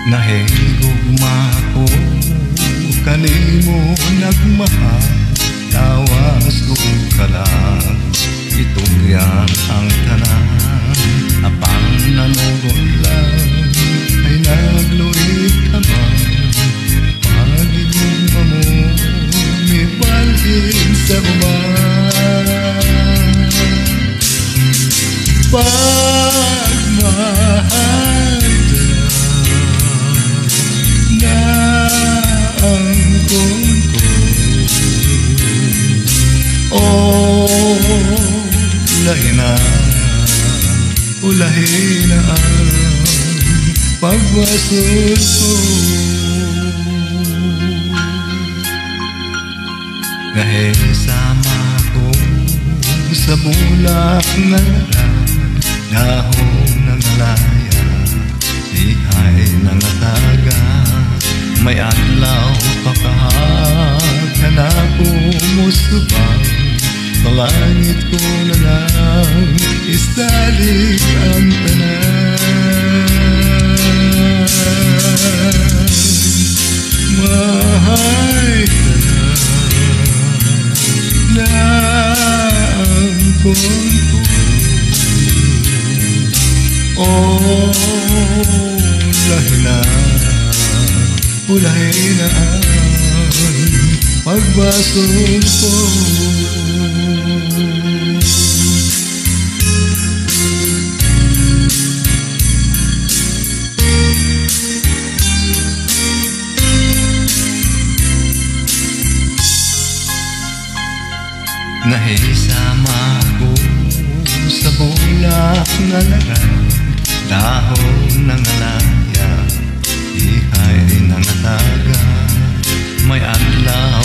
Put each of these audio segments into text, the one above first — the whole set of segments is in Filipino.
Nahigugma ko kanimo nagmahal, tawas ko ka lang, itugyan ang tanan. Apang nanugod lang ay nagluit ka man, pag-igugma mo may balhin sa uman. Pagmahal na ang ko, oh, ulahin na ang pagwasod ko. Dahil sama ko sa bulak nga dahon ng alaya, ihay ng ataga, may adlaw pakahag na kumusubang, sa langit ko na lang isdalik ang tanan. Mahay na ang kunto, oh, ulahin na ang pagbasol ko. Nahisama ko sa bulak nga laran, dahon ng alaya, ihay ng ataga, may adlaw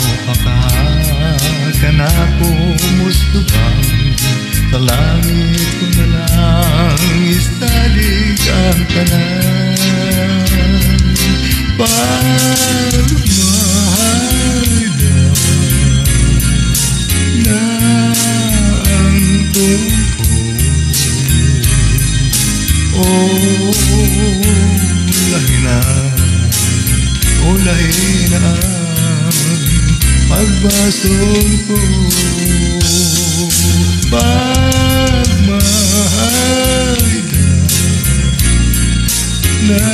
ka na kumusubang, sa langit ko na lang isdalik ang tanan. Pagmahal na ang tungko, oh, ulahin na ang pagbasol ko. Pagmahal na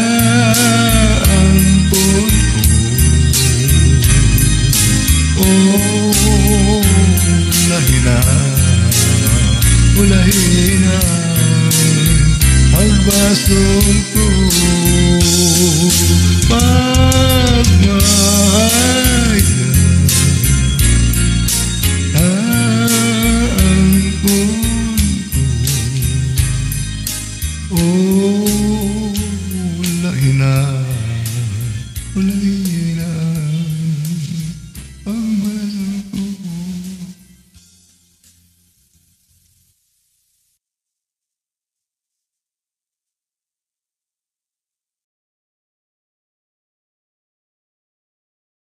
ang tungko, oh, ulahin na pagbasol ko. Pagmahal